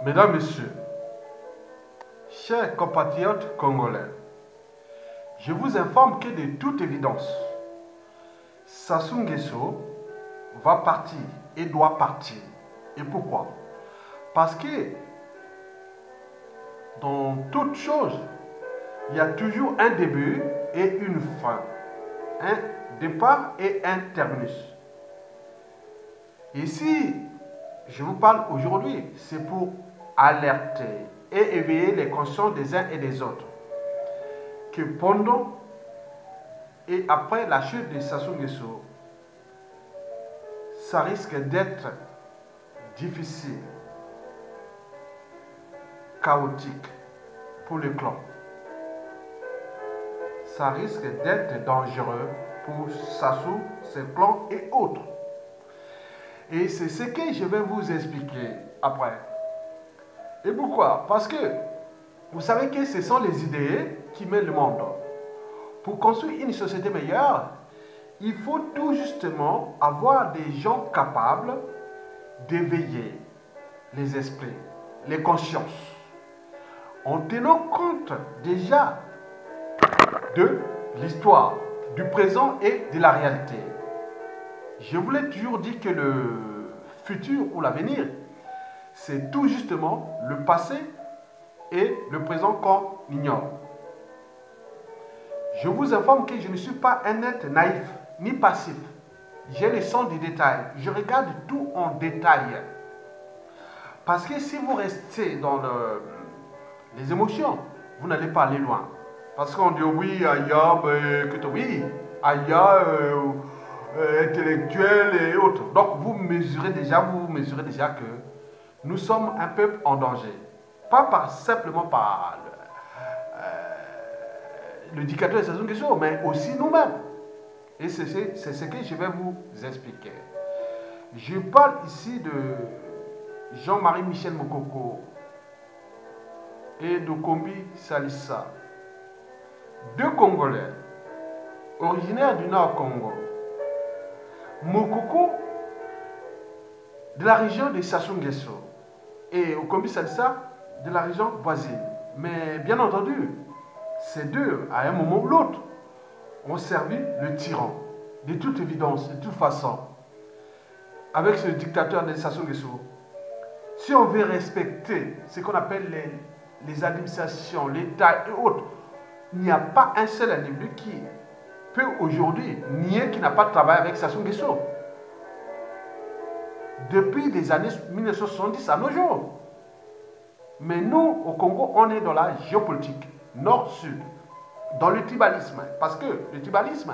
Mesdames, Messieurs, chers compatriotes congolais, je vous informe que de toute évidence, Sassou Nguesso va partir et doit partir. Et pourquoi? Parce que dans toute chose, il y a toujours un début et une fin. Un départ et un terminus. Et si je vous parle aujourd'hui, c'est pour alerter et éveiller les consciences des uns et des autres que pendant et après la chute de Sassou Nguesso, ça risque d'être difficile, chaotique pour le clan. Ça risque d'être dangereux pour Sassou, ses clans et autres. Et c'est ce que je vais vous expliquer après. Et pourquoi? Parce que vous savez que ce sont les idées qui mènent le monde. Pour construire une société meilleure, il faut tout justement avoir des gens capables d'éveiller les esprits, les consciences, en tenant compte déjà de l'histoire, du présent et de la réalité. Je vous l'ai toujours dit que le futur ou l'avenir, c'est tout justement le passé et le présent qu'on ignore. Je vous informe que je ne suis pas un être naïf ni passif. J'ai le sens du détail. Je regarde tout en détail. Parce que si vous restez dans les émotions, vous n'allez pas aller loin. Parce qu'on dit oui, aïe, oui, aïe, intellectuel et autres. Donc vous mesurez déjà que nous sommes un peuple en danger. Pas simplement par le dictateur de Sassou Nguesso, mais aussi nous-mêmes. Et c'est ce que je vais vous expliquer. Je parle ici de Jean-Marie Michel Mokoko et de Kombi Salissa. Deux Congolais, originaires du Nord Congo. Mokoko, de la région de Sassou Nguesso, et Kombi Salissa, de la région voisine. Mais bien entendu, ces deux, à un moment ou l'autre, ont servi le tyran. De toute évidence, de toute façon, avec ce dictateur de Sassou Nguesso, si on veut respecter ce qu'on appelle les administrations, l'État et autres, il n'y a pas un seul individu qui peut aujourd'hui nier qu'il n'a pas travaillé avec Sassou Nguesso. Depuis les années 1970 à nos jours. Mais nous, au Congo, on est dans la géopolitique, nord-sud, dans le tribalisme. Parce que le tribalisme,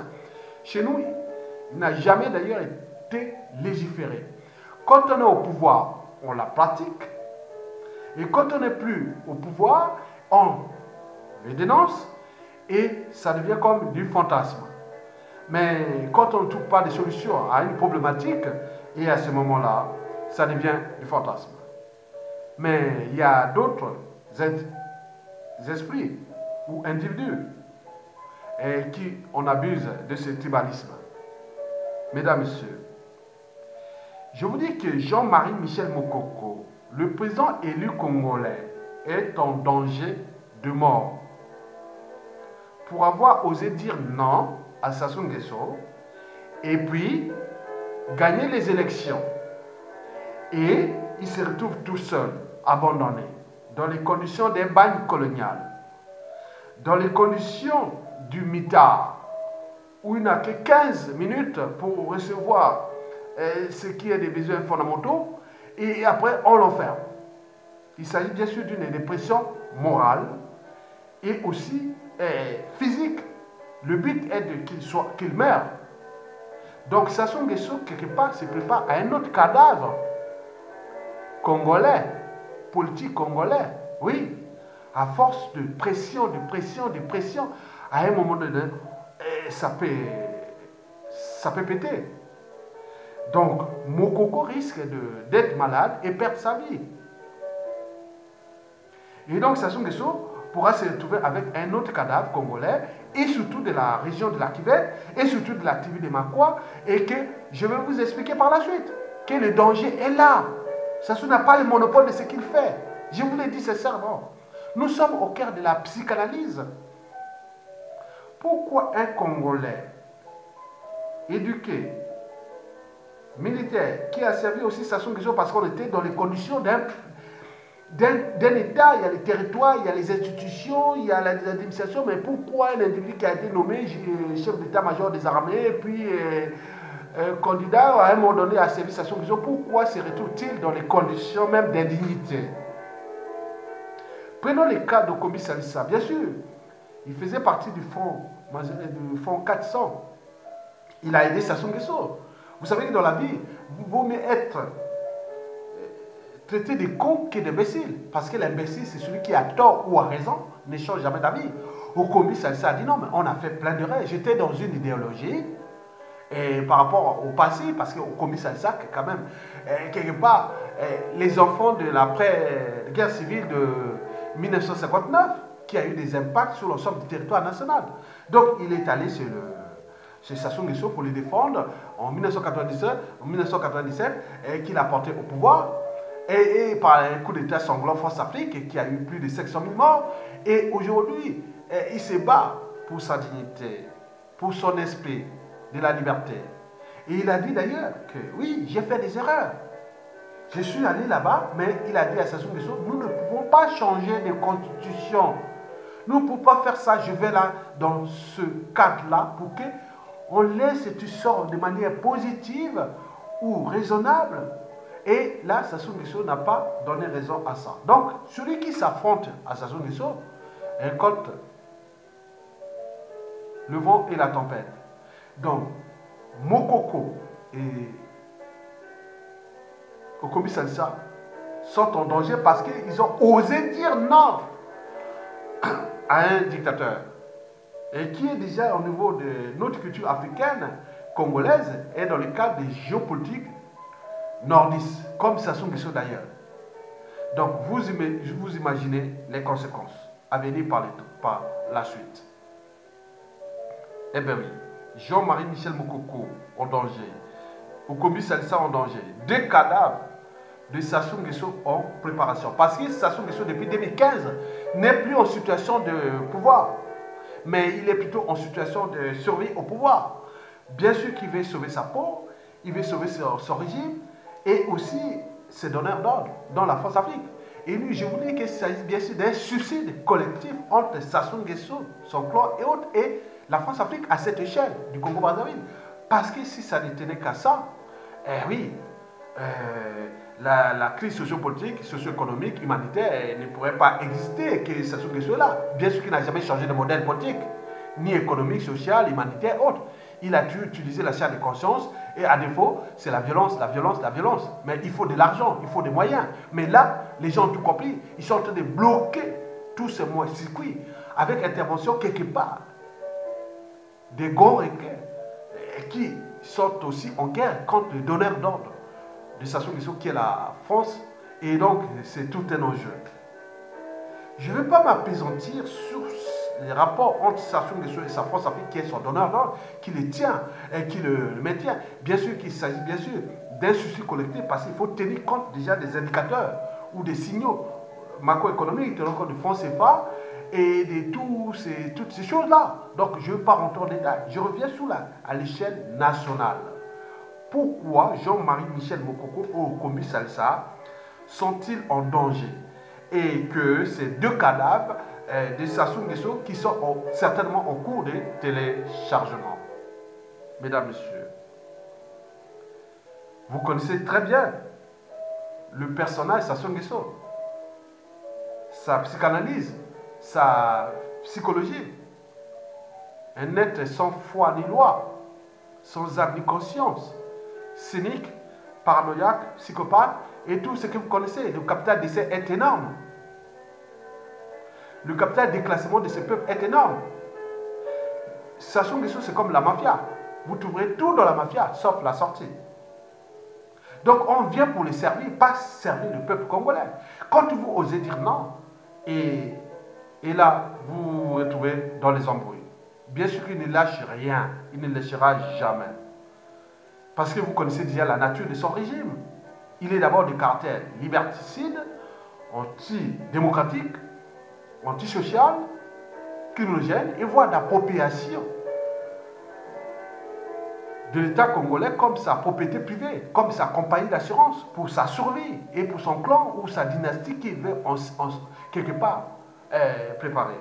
chez nous, n'a jamais d'ailleurs été légiféré. Quand on est au pouvoir, on la pratique. Et quand on n'est plus au pouvoir, on le dénonce. Et ça devient comme du fantasme. Mais quand on ne trouve pas de solution à une problématique, et à ce moment-là, ça devient du fantasme. Mais il y a d'autres esprits ou individus qui en abusent de ce tribalisme. Mesdames, Messieurs, je vous dis que Jean-Marie Michel Mokoko, le président élu congolais, est en danger de mort pour avoir osé dire non à Sassou Nguesso et puis gagner les élections. Et il se retrouve tout seul, abandonné, dans les conditions d'un bagne colonial, dans les conditions du mitard, où il n'a que 15 minutes pour recevoir ce qui est des besoins fondamentaux, et après on l'enferme. Il s'agit bien sûr d'une dépression morale et aussi physique. Le but est qu'il meure. Donc Sassou Nguesso, quelque part, se prépare à un autre cadavre congolais, politique congolais. Oui, à force de pression, à un moment donné, ça peut péter. Donc, Mokoko risque d'être malade et perdre sa vie. Et donc, Sassou Nguesso pourra se retrouver avec un autre cadavre congolais, et surtout de la région de la Kivette, et surtout de la tribu de Makwa, et que je vais vous expliquer par la suite, que le danger est là. Sassou n'a pas le monopole de ce qu'il fait. Je vous l'ai dit sincèrement. Nous sommes au cœur de la psychanalyse. Pourquoi un Congolais éduqué, militaire, qui a servi aussi Sassou Nguesso parce qu'on était dans les conditions d'un État, il y a les territoires, il y a les institutions, il y a l'administration, mais pourquoi un individu qui a été nommé chef d'état-major des armées, puis candidat à un moment donné à servir Sassou Nguesso, pourquoi se retrouve-t-il dans les conditions même d'indignité? Prenons le cas de Kobi Salissa. Bien sûr, il faisait partie du fonds 400. Il a aidé Sassou Nguesso. Vous savez que dans la vie, vous vaut mieux être traité de con que d'imbécile. Parce que l'imbécile, c'est celui qui a tort ou a raison, ne change jamais d'avis. Kobi Salissa a dit non, mais on a fait plein d'erreurs. J'étais dans une idéologie. Et par rapport au passé, parce qu'au Kobi Salissa, quand même, quelque part, les enfants de l'après-guerre civile de 1959, qui a eu des impacts sur l'ensemble du territoire national. Donc, il est allé chez Sassou Nguesso pour le défendre en 1997, et qu'il a porté au pouvoir. Et par un coup d'État sanglant France-Afrique, qui a eu plus de 500 000 morts. Et aujourd'hui, il se bat pour sa dignité, pour son esprit de la liberté. Et il a dit d'ailleurs que oui, j'ai fait des erreurs. Je suis allé là-bas, mais il a dit à Sassou Nguesso, nous ne pouvons pas changer de constitution. Nous ne pouvons pas faire ça. Je vais là, dans ce cadre-là, pour qu'on laisse et tu sors de manière positive ou raisonnable. Et là, Sassou Nguesso n'a pas donné raison à ça. Donc, celui qui s'affronte à Sassou Nguesso récolte le vent et la tempête. Donc, Mokoko et Kobi Salissa sont en danger parce qu'ils ont osé dire non à un dictateur. Et qui est déjà au niveau de notre culture africaine, congolaise, et dans le cadre des géopolitiques nordistes, comme Sassou Nguesso d'ailleurs. Donc, vous imaginez les conséquences à venir par la suite. Eh bien oui, Jean-Marie Michel Mokoko en danger, Kobi Salissa en danger, 2 cadavres de Sassou Nguesso en préparation. Parce que Sassou Nguesso, depuis 2015, n'est plus en situation de pouvoir, mais il est plutôt en situation de survie au pouvoir. Bien sûr qu'il veut sauver sa peau, il veut sauver son régime, et aussi ses donneurs d'ordre dans la France-Afrique. Et lui, je vous dis qu'il s'agit bien sûr d'un suicide collectif entre Sassou Nguesso, son clan et autres, et la France-Afrique à cette échelle du Congo-Brazzaville. Parce que si ça ne tenait qu'à ça, oui, la crise sociopolitique, socio-économique, humanitaire ne pourrait pas exister que Sassou Nguesso est là. Bien sûr qu'il n'a jamais changé de modèle politique, ni économique, social, humanitaire, autre. Il a dû utiliser la chair de conscience et à défaut, c'est la violence, la violence, la violence. Mais il faut de l'argent, il faut des moyens. Mais là, les gens ont tout compris. Ils sont en train de bloquer tous ces circuits avec intervention quelque part des grands qui sont aussi en guerre contre le donneur d'ordre de Sassou Nguesso qui est la France. Et donc, c'est tout un enjeu. Je ne vais pas m'appesantir sur les rapports entre Sassou Nguesso et sa France-Afrique, qui est son donneur d'ordre, qui le tient et qui le maintient. Bien sûr qu'il s'agit bien sûr d'un souci collectif parce qu'il faut tenir compte déjà des indicateurs ou des signaux macroéconomiques, tenant compte de franc CFA et de toutes ces choses-là. Donc je ne vais pas rentrer en détail. Je reviens à l'échelle nationale. Pourquoi Jean-Marie Michel Mokoko ou Kobi Salissa sont-ils en danger? Et que ces 2 cadavres de Sassou Nguesso qui sont certainement en cours de téléchargement. Mesdames, Messieurs, vous connaissez très bien le personnage Sassou Nguesso, sa psychanalyse, sa psychologie. Un être sans foi ni loi, sans âme ni conscience, cynique, paranoïaque, psychopathe, et tout ce que vous connaissez. Le capital d'essai est énorme. Le capital déclassement de ce peuple est énorme. Sassou Nguesso, c'est comme la mafia. Vous trouverez tout dans la mafia, sauf la sortie. Donc on vient pour les servir, pas servir le peuple congolais. Quand vous osez dire non, et là, vous vous retrouvez dans les embrouilles. Bien sûr qu'il ne lâche rien, il ne lâchera jamais. Parce que vous connaissez déjà la nature de son régime. Il est d'abord de caractère liberticide, antidémocratique, antisocial, criminogène et voire d'appropriation de l'État congolais comme sa propriété privée, comme sa compagnie d'assurance pour sa survie et pour son clan ou sa dynastie qu'il veut quelque part préparer.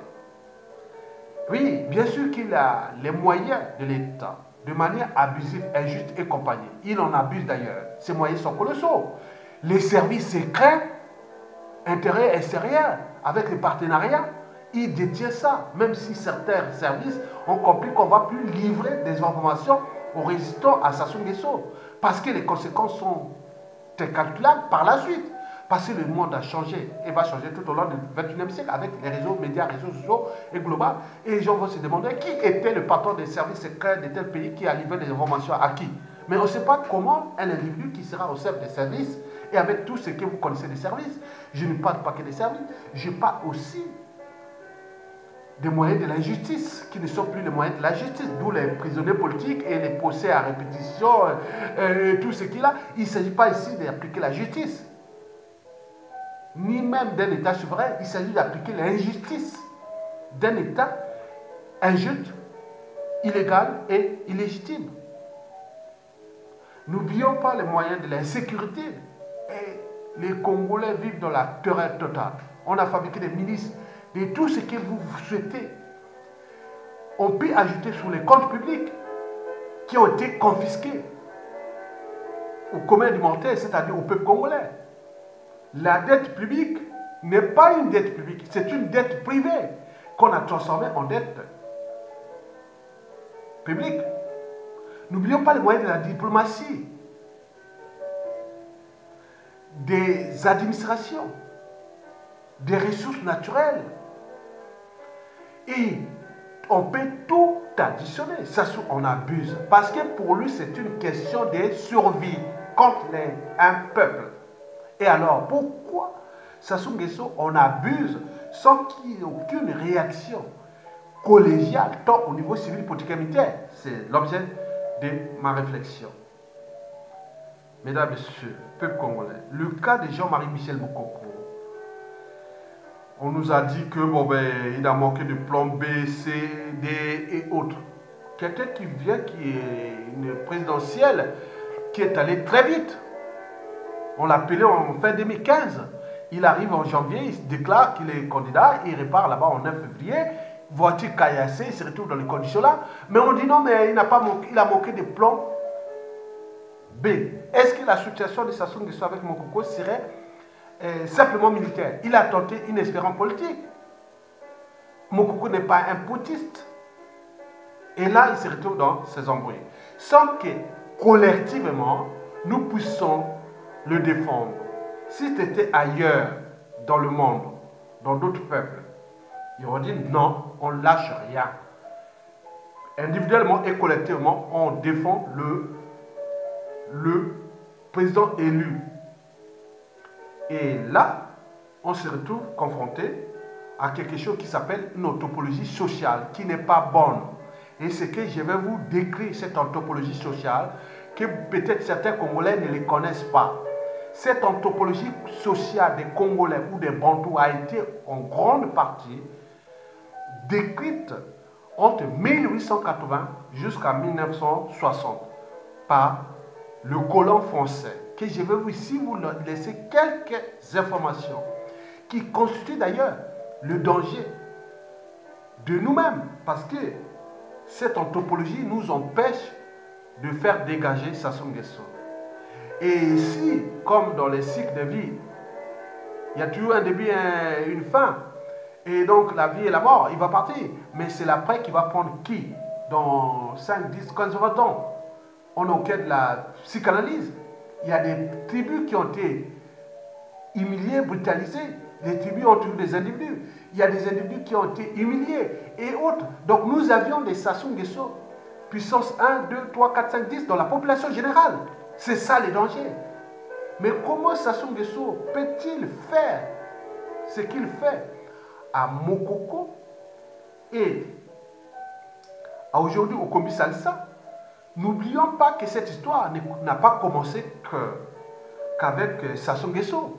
Oui, bien sûr qu'il a les moyens de l'État de manière abusive, injuste et compagnie. Il en abuse d'ailleurs. Ces moyens sont colossaux. Les services secrets, intérêts extérieurs, avec les partenariats, il détient ça. Même si certains services ont compris qu'on ne va plus livrer des informations aux résistants à Sassou Nguesso. Parce que les conséquences sont incalculables par la suite. Parce que le monde a changé et va changer tout au long du XXIe siècle avec les réseaux médias, réseaux sociaux et global. Et les gens vont se demander qui était le patron des services secrets de tel pays qui a livré des informations à qui. Mais on ne sait pas comment un individu qui sera au chef des services et avec tout ce que vous connaissez des services. Je ne parle pas que des services, je parle aussi des moyens de la justice, qui ne sont plus les moyens de la justice, d'où les prisonniers politiques et les procès à répétition, tout ce qu'il a. Il ne s'agit pas ici d'appliquer la justice, ni même d'un État souverain, il s'agit d'appliquer l'injustice d'un État injuste, illégal et illégitime. N'oublions pas les moyens de l'insécurité. Et les Congolais vivent dans la terreur totale. On a fabriqué des milices de tout ce que vous souhaitez. On peut ajouter sur les comptes publics qui ont été confisqués au commun du mortel, c'est-à-dire au peuple congolais. La dette publique n'est pas une dette publique, c'est une dette privée qu'on a transformée en dette publique. N'oublions pas les moyens de la diplomatie, des administrations, des ressources naturelles. Et on peut tout additionner. Ça, on abuse. Parce que pour lui, c'est une question de survie contre un peuple. Et alors, pourquoi Sassou Nguesso, on abuse sans qu'il y ait aucune réaction collégiale, tant au niveau civil, politique et militaire? C'est l'objet de ma réflexion. Mesdames, Messieurs, peuple congolais, le cas de Jean-Marie Michel Mokoko, on nous a dit que il a manqué de plan B, C, D et autres. Quelqu'un qui vient, qui est une présidentielle, qui est allée très vite. On l'a appelé en fin 2015. Il arrive en janvier, il se déclare qu'il est candidat, il repart là-bas en 9 février, voiture caillassée, il se retrouve dans les conditions-là. Mais on dit non, mais il n'a pas manqué, il a manqué de plan B. Est-ce que la situation de Sassou Nguesso avec Mokoko serait simplement militaire? Il a tenté une espérance politique. Mokoko n'est pas un putschiste. Et là, il se retrouve dans ces embrouilles. Sans que, collectivement, nous puissions le défendre. Si c'était ailleurs dans le monde, dans d'autres peuples, ils auraient dit non, on ne lâche rien. Individuellement et collectivement, on défend le président élu. Et là, on se retrouve confronté à quelque chose qui s'appelle une anthropologie sociale qui n'est pas bonne. Et c'est que je vais vous décrire cette anthropologie sociale que peut-être certains Congolais ne les connaissent pas. Cette anthropologie sociale des Congolais ou des Bantous a été en grande partie décrite entre 1880 jusqu'à 1960 par le colon français, que je vais vous ici vous laisser quelques informations qui constituent d'ailleurs le danger de nous-mêmes, parce que cette anthropologie nous empêche de faire dégager Sassou Nguesso. Et si, comme dans les cycles de vie, il y a toujours un début et une fin, et donc la vie et la mort, il va partir, mais c'est l'après qui va prendre qui? Dans 5, 10, 15, 20 ans, on est au cœur de la psychanalyse. Il y a des tribus qui ont été humiliées, brutalisées. Les tribus ont tué des individus. Il y a des individus qui ont été humiliés et autres. Donc nous avions des Sassou Nguesso, puissance 1, 2, 3, 4, 5, 10 dans la population générale. C'est ça les dangers. Mais comment Sassou Nguesso peut-il faire ce qu'il fait à Mokoko et à aujourd'hui au Kombi Salsa? N'oublions pas que cette histoire n'a pas commencé qu'avec Sassou Nguesso.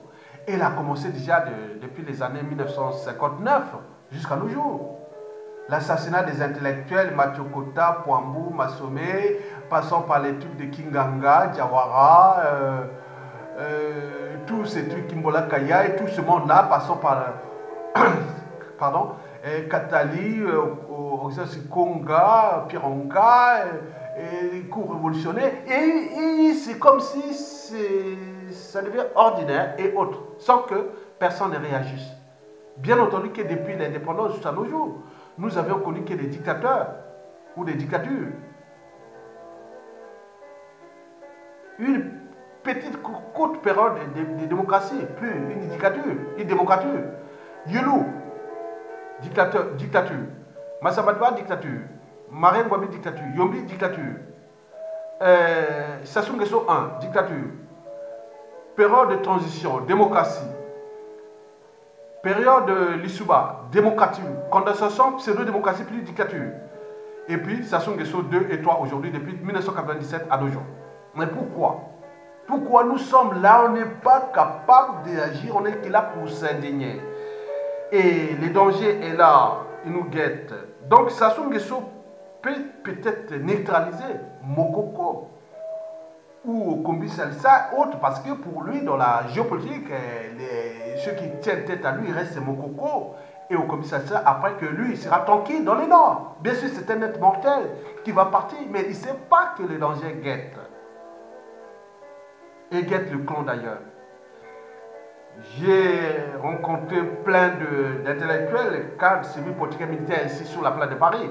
Et il a commencé déjà depuis les années 1959 jusqu'à nos jours. L'assassinat des intellectuels Mathieu Kota, Pouambou, Massomé, passant par les trucs de Kinganga, Diawara, tous ces trucs Kimbola Kaya et tout ce monde-là, passant par pardon, Katali, Konga, Pironga, et coups révolutionnaires. Et c'est comme si ça devient ordinaire et autre, sans que personne ne réagisse. Bien entendu que depuis l'indépendance jusqu'à nos jours, nous avions connu que des dictateurs ou des dictatures. Une petite courte période de démocratie, puis une dictature. Yulu, dictature. Massamadwa, dictature. Marine Gwabi, dictature. Yombi, dictature. Sassou Nguesso 1, dictature. Période de transition, démocratie. Période de l'Issouba, démocratie. Condensation, pseudo-démocratie, puis dictature. Et puis Sassou Nguesso 2 et 3 aujourd'hui, depuis 1997 à nos jours. Mais pourquoi? Pourquoi nous sommes là, on n'est pas capable d'agir, on est là pour s'indigner. Et le danger est là, il nous guette. Donc Sassou Nguesso peut peut-être neutraliser Mokoko ou Kombi Salsa, autre, parce que pour lui, dans la géopolitique, ceux qui tiennent tête à lui, il reste Mokoko et Kombi Salsa, après que lui, il sera tranquille dans les Nord. Bien sûr, c'est un être mortel qui va partir, mais il ne sait pas que le danger guette. Et guette le clan d'ailleurs. J'ai rencontré plein d'intellectuels, cadres civils, politiques et militaires ici sur la place de Paris.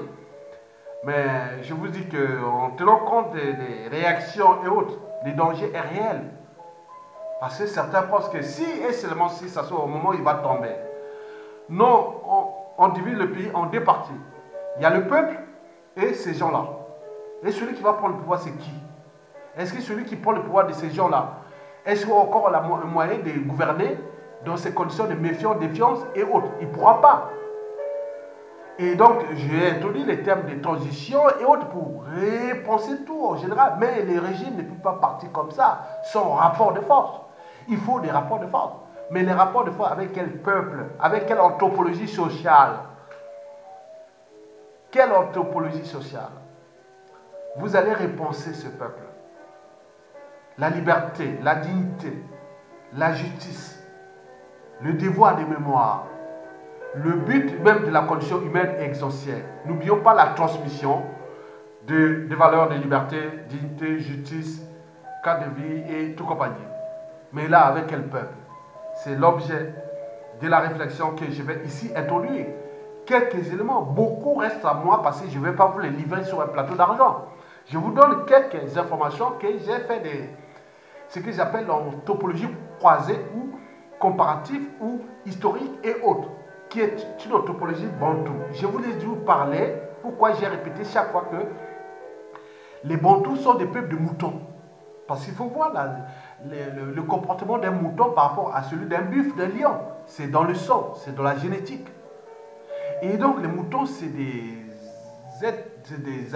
Mais je vous dis qu'en tenant compte des réactions et autres, le danger est réel. Parce que certains pensent que si et seulement si ça soit au moment où il va tomber. Non, on divise le pays en deux parties. Il y a le peuple et ces gens-là. Et celui qui va prendre le pouvoir, c'est qui? Est-ce que celui qui prend le pouvoir de ces gens-là, est-ce qu'il a encore le moyen de gouverner dans ces conditions de méfiance, défiance et autres? Il ne pourra pas. Et donc, j'ai introduit les termes de transition et autres pour repenser tout en général. Mais les régimes ne peuvent pas partir comme ça, sans rapport de force. Il faut des rapports de force. Mais les rapports de force avec quel peuple? Avec quelle anthropologie sociale? Quelle anthropologie sociale? Vous allez repenser ce peuple. La liberté, la dignité, la justice, le devoir de mémoire, le but même de la condition humaine est essentiel. N'oublions pas la transmission des valeurs de liberté, dignité, justice, cadre de vie et tout compagnie. Mais là, avec quel peuple? C'est l'objet de la réflexion que je vais ici introduire. Quelques éléments, beaucoup restent à moi parce que je ne vais pas vous les livrer sur un plateau d'argent. Je vous donne quelques informations que j'ai fait de ce que j'appelle l'anthropologie croisée ou comparative ou historique et autres, qui est une anthropologie bantou. Je voulais vous parler, pourquoi j'ai répété chaque fois que les bantous sont des peuples de moutons. Parce qu'il faut voir le comportement d'un mouton par rapport à celui d'un buffle, d'un lion. C'est dans le sang, c'est dans la génétique. Et donc les moutons, c'est des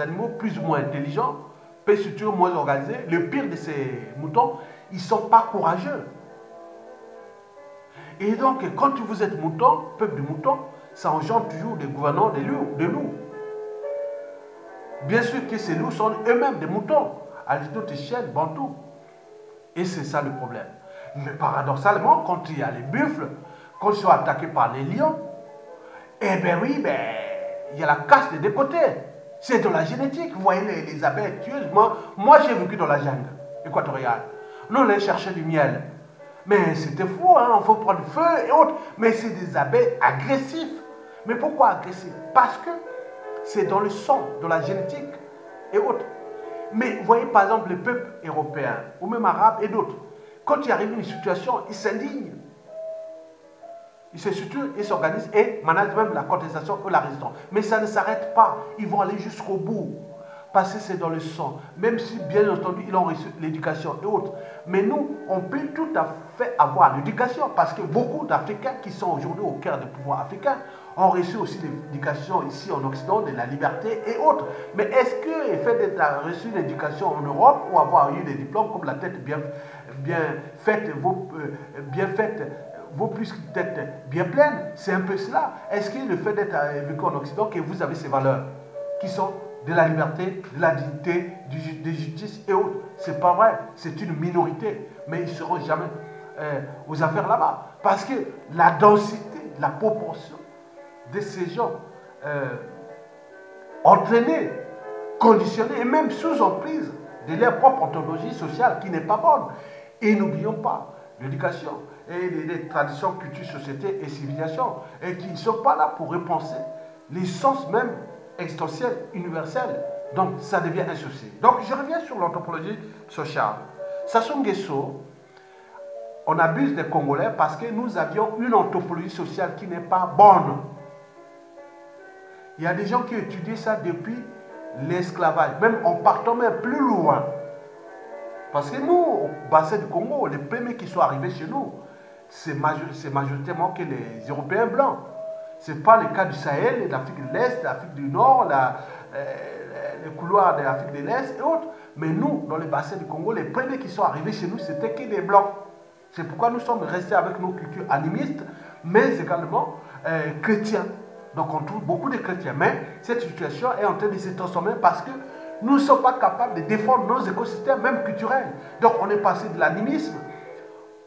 animaux plus ou moins intelligents, peu structurés, moins organisés. Le pire de ces moutons, ils ne sont pas courageux. Et donc, quand vous êtes mouton, peuple de moutons, ça engendre toujours des gouvernants de loups. Bien sûr que ces loups sont eux-mêmes des moutons, à notre échelle, bantou. Et c'est ça le problème. Mais paradoxalement, quand il y a les buffles, quand ils sont attaqués par les lions, eh bien oui, il y a la casse des deux côtés. C'est de la génétique. Vous voyez les abeilles tueuses. Moi j'ai vécu dans la jungle équatoriale. Nous, on allait chercher du miel. Mais c'était fou, hein, il faut prendre feu et autres. Mais c'est des abeilles agressifs. Mais pourquoi agressifs? Parce que c'est dans le sang, dans la génétique et autres. Mais vous voyez par exemple les peuples européens, ou même arabes et d'autres, quand il arrive une situation, ils s'indignent. Ils se structurent, ils s'organisent et managent même la contestation ou la résistance. Mais ça ne s'arrête pas. Ils vont aller jusqu'au bout. Parce que c'est dans le sang. Même si, bien entendu, ils ont reçu l'éducation et autres. Mais nous, on peut tout à fait avoir l'éducation. Parce que beaucoup d'Africains qui sont aujourd'hui au cœur du pouvoir africain ont reçu aussi l'éducation ici en Occident, de la liberté et autres. Mais est-ce que le fait d'être reçu l'éducation en Europe ou avoir eu des diplômes comme la tête bien faite, vaut plus d'être bien pleine. C'est un peu cela. Est-ce que le fait d'être vécu en Occident, que vous avez ces valeurs qui sont de la liberté, de la dignité, de justice et autres? C'est pas vrai. C'est une minorité. Mais ils ne seront jamais aux affaires là-bas. Parce que la densité, la proportion de ces gens entraînés, conditionnés et même sous emprise de leur propre ontologie sociale qui n'est pas bonne. Et n'oublions pas l'éducation et les traditions, culture, société et civilisation, et qui ne sont pas là pour repenser l'essence même existentielle, universelle. Donc ça devient un souci. Donc je reviens sur l'anthropologie sociale. Sassou Nguesso, on abuse des Congolais parce que nous avions une anthropologie sociale qui n'est pas bonne. Il y a des gens qui étudient ça depuis l'esclavage, même en partant même plus loin. Parce que nous, au bassin du Congo, les premiers qui sont arrivés chez nous, c'est majoritairement que les Européens blancs. Ce n'est pas le cas du Sahel, de l'Afrique de l'Est, de l'Afrique du Nord, les couloirs de l'Afrique de l'Est et autres. Mais nous, dans le bassin du Congo, les premiers qui sont arrivés chez nous, c'était que des blancs. C'est pourquoi nous sommes restés avec nos cultures animistes, mais également chrétiens. Donc on trouve beaucoup de chrétiens. Mais cette situation est en train de se transformer parce que nous ne sommes pas capables de défendre nos écosystèmes, même culturels. Donc on est passé de l'animisme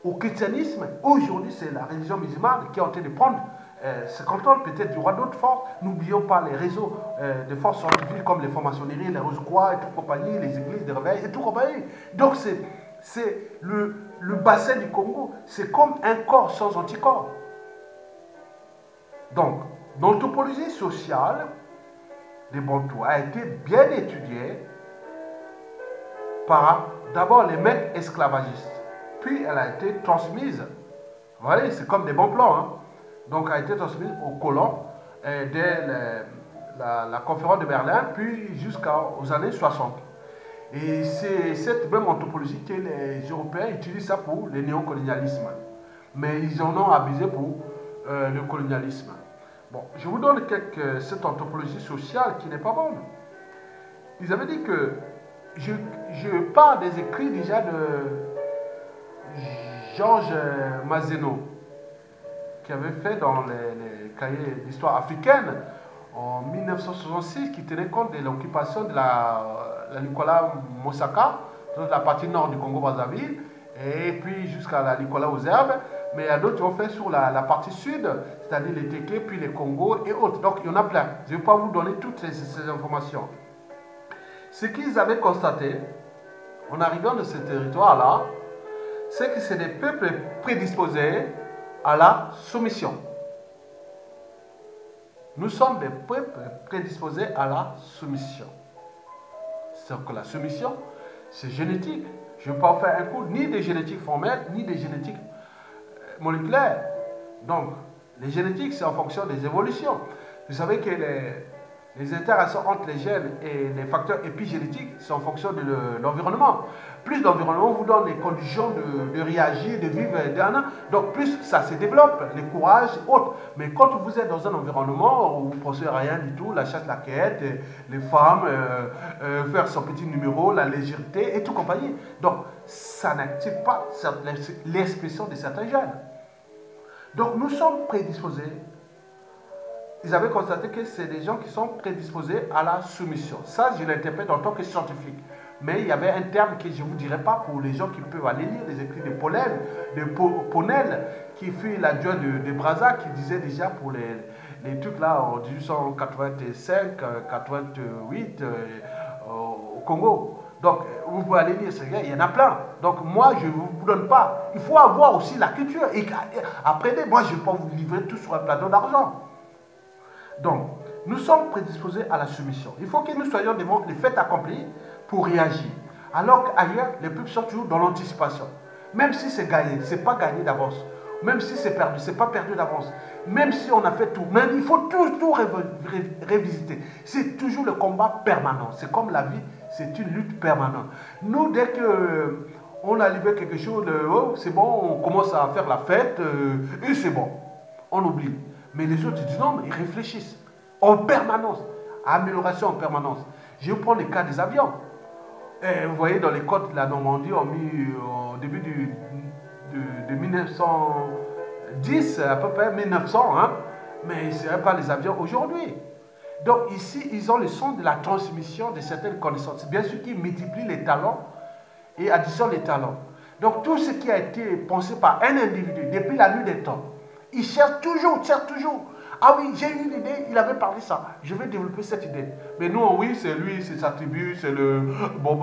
au christianisme. Aujourd'hui, c'est la religion musulmane qui est en train de prendre ce contrôle peut-être du roi d'autres forces. N'oublions pas les réseaux de forces scientifiques comme les francs-maçonneries, les Rose-Croix et tout compagnie, les églises de réveil et tout compagnie. Donc c'est le bassin du Congo, c'est comme un corps sans anticorps. Donc, l'anthropologie sociale des Bantous a été bien étudiée par d'abord les maîtres esclavagistes. Puis elle a été transmise, vous voyez, c'est comme des bons plans, hein. Donc elle a été transmise aux colons dès la conférence de Berlin, puis jusqu'aux années 60. Et c'est cette même anthropologie que les Européens utilisent ça pour le néocolonialisme. Mais ils en ont abusé pour le colonialisme. Bon, je vous donne cette anthropologie sociale qui n'est pas bonne. Ils avaient dit que, je parle des écrits déjà de Georges Mazeno, qui avait fait dans les cahiers d'histoire africaine en 1966, qui tenait compte de l'occupation de la Nicolas Mosaka, donc la partie nord du Congo-Brazzaville, et puis jusqu'à la Nicolas aux Herbes. Mais il y a d'autres qui ont fait sur la partie sud, c'est-à-dire les Téké, puis les Congo et autres. Donc il y en a plein. Je ne vais pas vous donner toutes ces informations. Ce qu'ils avaient constaté, en arrivant de ce territoire-là, c'est que c'est des peuples prédisposés à la soumission. Nous sommes des peuples prédisposés à la soumission. C'est que la soumission, c'est génétique. Je ne vais pas faire un cours ni de génétique formelle, ni de génétique moléculaire. Donc, les génétiques, c'est en fonction des évolutions. Vous savez que les interactions entre les gènes et les facteurs épigénétiques, c'est en fonction de l'environnement. Plus l'environnement vous donne les conditions de réagir, de vivre d'un an, donc plus ça se développe, les courages et autres. Mais quand vous êtes dans un environnement où vous ne pensez rien du tout, la chasse, la quête, les femmes, faire son petit numéro, la légèreté et tout compagnie. Donc, ça n'active pas l'expression de certains gènes. Donc, nous sommes prédisposés. Ils avaient constaté que c'est des gens qui sont prédisposés à la soumission. Ça, je l'interprète en tant que scientifique. Mais il y avait un terme que je ne vous dirai pas pour les gens qui peuvent aller lire les écrits de Ponel, qui fut l'adjoint de Brazza, qui disait déjà pour les trucs là en 1885, 88 au Congo. Donc, vous pouvez aller lire, il y en a plein. Donc, moi, je ne vous donne pas. Il faut avoir aussi la culture. Et apprenez, moi, je ne vais pas vous livrer tout sur un plateau d'argent. Donc, nous sommes prédisposés à la soumission. Il faut que nous soyons devant les faits accomplis pour réagir. Alors qu'ailleurs, les peuples sont toujours dans l'anticipation. Même si c'est gagné, ce n'est pas gagné d'avance. Même si c'est perdu, ce n'est pas perdu d'avance. Même si on a fait tout, même il faut toujours révisiter. C'est toujours le combat permanent. C'est comme la vie, c'est une lutte permanente. Nous, dès qu'on a livré quelque chose, c'est bon, on commence à faire la fête, et c'est bon. On oublie. Mais les autres disent non, mais ils réfléchissent en permanence, amélioration en permanence. Je vais prendre le cas des avions. Et vous voyez, dans les côtes de la Normandie, au début de 1900, 10 à peu près 1900, hein, mais ce n'est pas les avions aujourd'hui. Donc ici, ils ont le son de la transmission de certaines connaissances. Bien sûr qu'ils multiplient les talents et additionnent les talents. Donc tout ce qui a été pensé par un individu depuis la nuit des temps, il cherche toujours, Ah oui, j'ai eu une idée, il avait parlé ça, je vais développer cette idée. Mais nous, oui, c'est lui, c'est sa tribu, c'est le... Bon,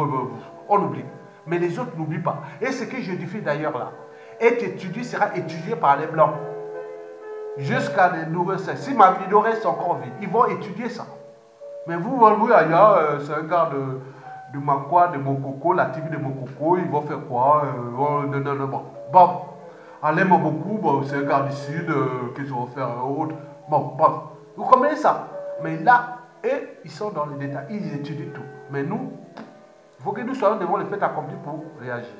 on oublie. Mais les autres n'oublient pas. Et ce que je défie d'ailleurs là, est étudié, sera étudié par les Blancs. Jusqu'à les nouvelles sectes. Si ma vidéo reste encore vie, ils vont étudier ça. Mais vous, c'est un gars de Makwa, de Mokoko, la tribu de Mokoko, ils vont faire quoi? Bon. On l'aime beaucoup, bon, c'est un gars du sud, qu'est-ce qu'ils vont faire autre? Bon, bref. Vous comprenez ça? Mais là, eux, ils sont dans les détails, ils étudient tout. Mais nous, il faut que nous soyons devant le fait accompli pour réagir.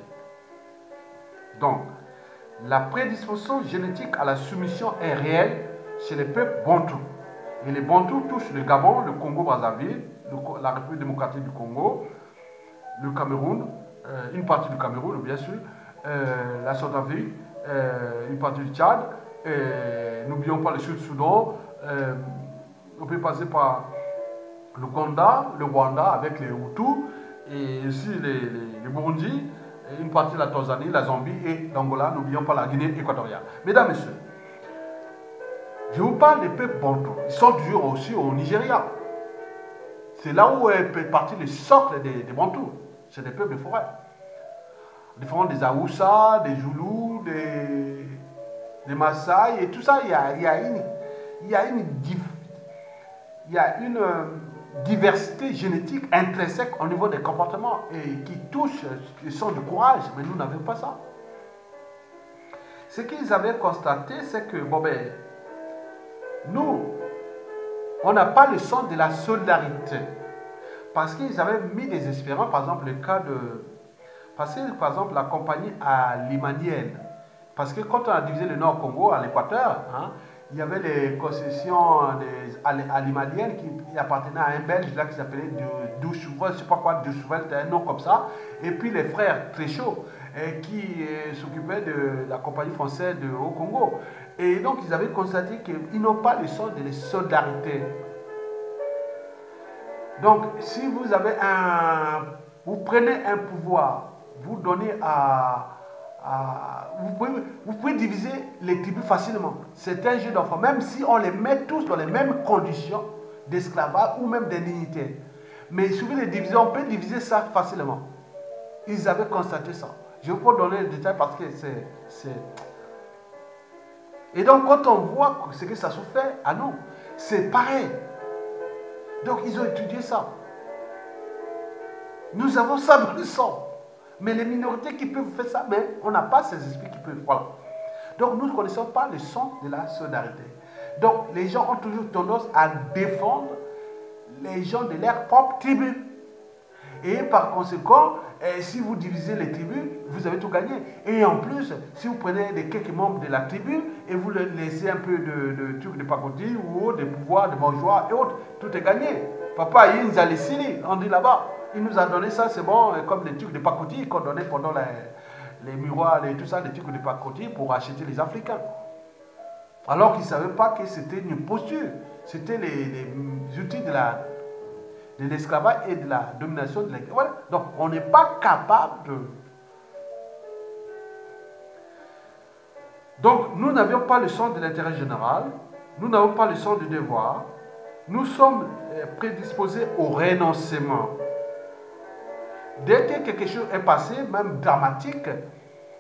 Donc, la prédisposition génétique à la soumission est réelle chez les peuples bantous. Et les bantous touchent le Gabon, le Congo-Brazzaville, la République démocratique du Congo, le Cameroun, une partie du Cameroun, bien sûr, la Centrafrique, une partie du Tchad, n'oublions pas le Sud-Soudan, on peut passer par le Rwanda avec les Hutus, et aussi les Burundi, une partie de la Tanzanie, la Zambie et l'Angola, n'oublions pas la Guinée équatoriale. Mesdames, Messieurs, je vous parle des peuples bantous. Ils sont toujours aussi au Nigeria. C'est là où est parti le socle des bantous. C'est des peuples de forêt. Différents des Aoussa, des Zoulous, des Maasai et tout ça, il y a une diversité génétique intrinsèque au niveau des comportements et qui touche le son du courage, mais nous n'avons pas ça. Ce qu'ils avaient constaté, c'est que, nous, on n'a pas le sens de la solidarité. Parce qu'ils avaient mis des expériences, par exemple, le cas de... Parce que, par exemple, la compagnie alimanienne, parce que quand on a divisé le Nord Congo à l'équateur, hein, il y avait les concessions alimaniennes qui appartenaient à un Belge là qui s'appelait Douchouvel, je ne sais pas quoi, Douchouvel, c'était un nom comme ça. Et puis les frères Tréchaud qui s'occupaient de la compagnie française au Congo. Et donc ils avaient constaté qu'ils n'ont pas le sens de la solidarité. Donc si vous avez vous prenez un pouvoir, vous donnez vous pouvez diviser les tribus facilement. C'est un jeu d'enfants, même si on les met tous dans les mêmes conditions d'esclavage ou même d'indignité. Mais si vous les divisez, on peut diviser ça facilement. Ils avaient constaté ça. Je vais vous donner les détails parce que c'est... Et donc quand on voit ce que ça se fait à nous, c'est pareil. Donc ils ont étudié ça. Nous avons ça dans le sang. Mais les minorités qui peuvent faire ça, mais on n'a pas ces esprits qui peuvent. Voilà. Donc nous ne connaissons pas le sens de la solidarité. Donc les gens ont toujours tendance à défendre les gens de leur propre tribu. Et par conséquent, si vous divisez les tribus, vous avez tout gagné. Et en plus, si vous prenez quelques membres de la tribu et vous leur laissez un peu de trucs de pacotille ou des pouvoirs de bourgeois et autres, tout est gagné. Papa, il nous a laissé, on dit là-bas. Il nous a donné ça, c'est bon, comme les trucs de pacotille qu'on donnait pendant les miroirs et tout ça, les trucs de pacotille pour acheter les Africains. Alors qu'ils ne savaient pas que c'était une posture. C'était les outils de l'esclavage et de la domination de l'esclavage. Voilà. Donc, on n'est pas capable de... Donc, nous n'avions pas le sens de l'intérêt général. Nous n'avons pas le sens du devoir. Nous sommes prédisposés au renoncement. Dès que quelque chose est passé, même dramatique,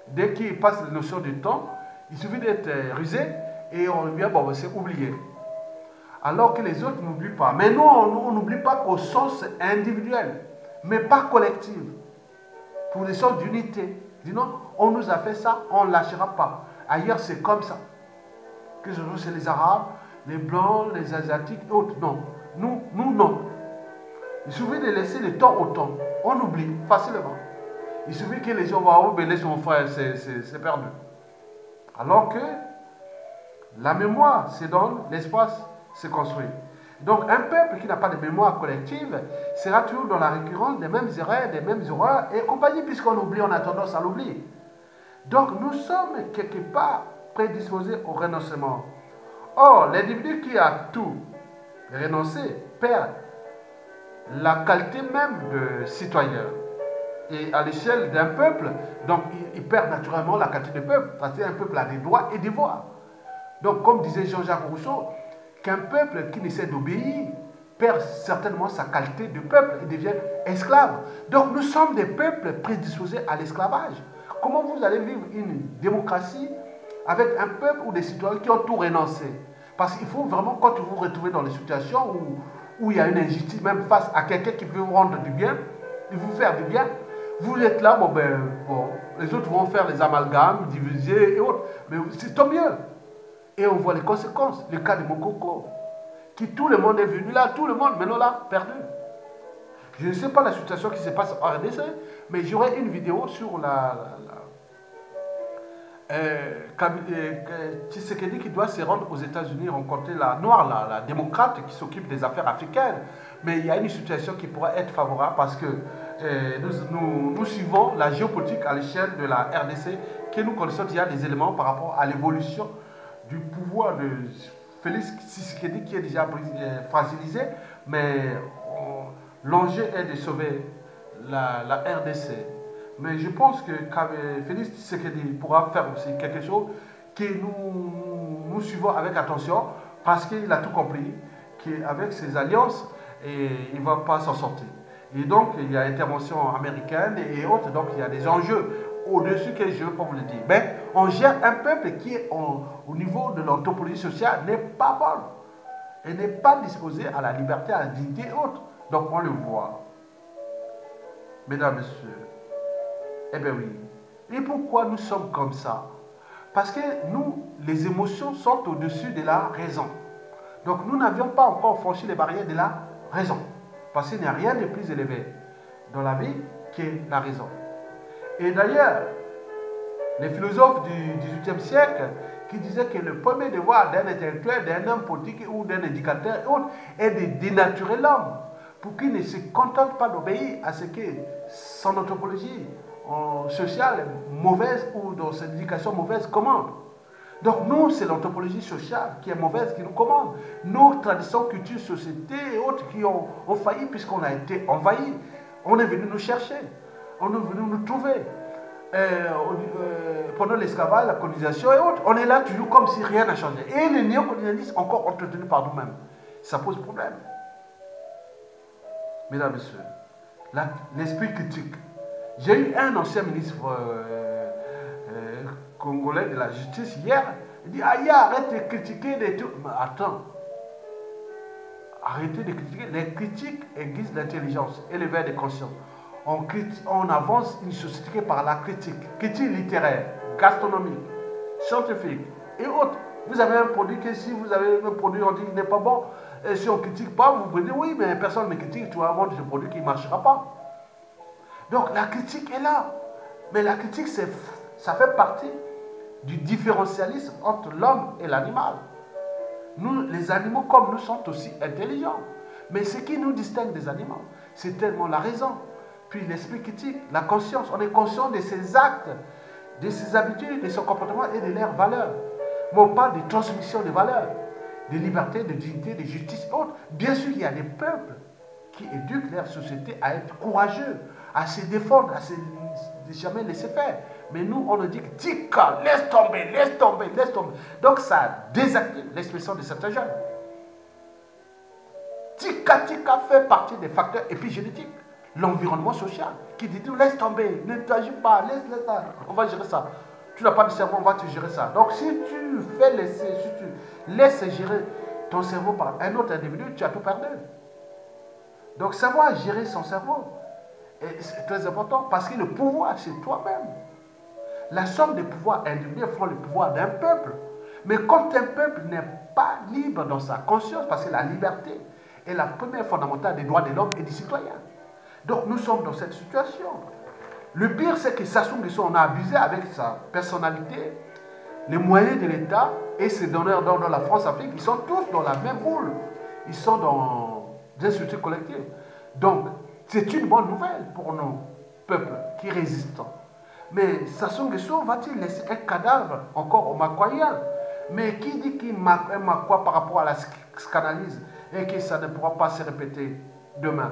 dès qu'il passe la notion du temps, il suffit d'être rusé et on vient, c'est oublié. Alors que les autres n'oublient pas. Mais nous, on n'oublie pas au sens individuel, mais pas collectif. Pour les sens d'unité. Sinon, on nous a fait ça, on ne lâchera pas. Ailleurs, c'est comme ça. Que ce soit chez les Arabes, les Blancs, les Asiatiques et autres. Non. Nous, non. Il suffit de laisser le temps au temps. On oublie facilement. Il suffit que les gens vont oublier son frère, c'est perdu. Alors que la mémoire se donne, l'espace se construit. Donc un peuple qui n'a pas de mémoire collective sera toujours dans la récurrence des mêmes erreurs, des mêmes horreurs et compagnie, puisqu'on oublie, on a tendance à l'oublier. Donc nous sommes quelque part prédisposé au renoncement. Or, l'individu qui a tout renoncé perd la qualité même de citoyen. Et à l'échelle d'un peuple, donc il perd naturellement la qualité de peuple, parce qu'un peuple a des droits et des devoirs. Donc, comme disait Jean-Jacques Rousseau, qu'un peuple qui n'essaie d'obéir perd certainement sa qualité de peuple et devient esclave. Donc, nous sommes des peuples prédisposés à l'esclavage. Comment vous allez vivre une démocratie avec un peuple ou des citoyens qui ont tout renoncé? Parce qu'il faut vraiment, quand vous vous retrouvez dans des situations où il y a une injustice, même face à quelqu'un qui veut vous rendre du bien, vous faire du bien, vous êtes là, les autres vont faire les amalgames, diviser et autres. Mais c'est tant mieux. Et on voit les conséquences. Le cas de Mokoko, qui tout le monde est venu là, tout le monde, maintenant là, perdu. Je ne sais pas la situation qui se passe en RDC, mais j'aurai une vidéo sur Tshisekedi qui doit se rendre aux États-Unis rencontrer la noire, la démocrate qui s'occupe des affaires africaines. Mais il y a une situation qui pourrait être favorable parce que nous suivons la géopolitique à l'échelle de la RDC, que nous connaissons déjà des éléments par rapport à l'évolution du pouvoir de Félix Tshisekedi qui est déjà fragilisé, mais l'enjeu est de sauver la RDC. Mais je pense que Félix Tshisekedi pourra faire aussi quelque chose que nous suivons avec attention parce qu'il a tout compris, qu'avec ses alliances, il ne va pas s'en sortir. Et donc, il y a intervention américaine et autres, donc il y a des enjeux au-dessus que je ne veux pas vous le dire. Mais on gère un peuple qui, au niveau de l'anthropologie sociale, n'est pas bon et n'est pas disposé à la liberté, à la dignité et autres. Donc, on le voit. Mesdames, Messieurs, eh bien oui. Et pourquoi nous sommes comme ça? Parce que nous, les émotions sont au-dessus de la raison. Donc nous n'avions pas encore franchi les barrières de la raison. Parce qu'il n'y a rien de plus élevé dans la vie que la raison. Et d'ailleurs, les philosophes du XVIIIe siècle qui disaient que le premier devoir d'un intellectuel, d'un homme politique ou d'un éducateur est de dénaturer l'homme pour qu'il ne se contente pas d'obéir à ce que son anthropologie sociale mauvaise ou dans son éducation mauvaise commande. Donc nous, c'est l'anthropologie sociale qui est mauvaise qui nous commande. Nos traditions, cultures, sociétés et autres qui ont failli puisqu'on a été envahis. On est venu nous chercher. On est venu nous trouver. Pendant l'esclavage, la colonisation et autres, on est là toujours comme si rien n'a changé. Et le néocolonialisme encore entretenu par nous-mêmes. Ça pose problème. Mesdames, Messieurs, l'esprit critique. J'ai eu un ancien ministre congolais de la justice hier. Il dit, aïe, arrête de critiquer des trucs. Mais attends. Arrêtez de critiquer. Les critiques aiguisent l'intelligence et l'éveil de conscience. On avance une société par la critique. Critique littéraire, gastronomique, scientifique et autres. Vous avez un produit que si vous avez un produit, on dit qu'il n'est pas bon. Et si on ne critique pas, vous pouvez dire oui, mais personne ne critique, tu vas vendre ce produit qui ne marchera pas. Donc la critique est là. Mais la critique, ça fait partie du différentialisme entre l'homme et l'animal. Nous, les animaux comme nous, sont aussi intelligents. Mais ce qui nous distingue des animaux, c'est tellement la raison. Puis l'esprit critique, la conscience. On est conscient de ses actes, de ses habitudes, de son comportement et de leurs valeurs. Mais on parle de transmission de valeurs, de liberté, de dignité, de justice et autres. Bien sûr, il y a des peuples qui éduquent leur société à être courageux, à se défendre, à ne jamais laisser faire. Mais nous, on nous dit que tika, laisse tomber, laisse tomber, laisse tomber. Donc ça désactive l'expression de certains jeunes. Tika fait partie des facteurs épigénétiques. L'environnement social qui dit laisse tomber, ne t'agis pas, laisse ça, on va gérer ça. Tu n'as pas de cerveau, on va te gérer ça. Donc si tu fais laisser, si tu laisses gérer ton cerveau par un autre individu, tu as tout perdu. Donc savoir gérer son cerveau, c'est très important parce que le pouvoir, c'est toi-même. La somme des pouvoirs individuels font le pouvoir d'un peuple. Mais quand un peuple n'est pas libre dans sa conscience, parce que la liberté est la première fondamentale des droits de l'homme et des citoyens. Donc nous sommes dans cette situation. Le pire, c'est que Sassou Nguesso, on a abusé avec sa personnalité, les moyens de l'État et ses donneurs d'ordre dans la France-Afrique, ils sont tous dans la même boule. Ils sont dans des structures collectives. Donc, c'est une bonne nouvelle pour nos peuples qui résistent. Mais Sassou Nguesso va-t-il laisser un cadavre encore aux Makoyens? Mais qui dit qu'un Makois par rapport à la scandalise et que ça ne pourra pas se répéter demain?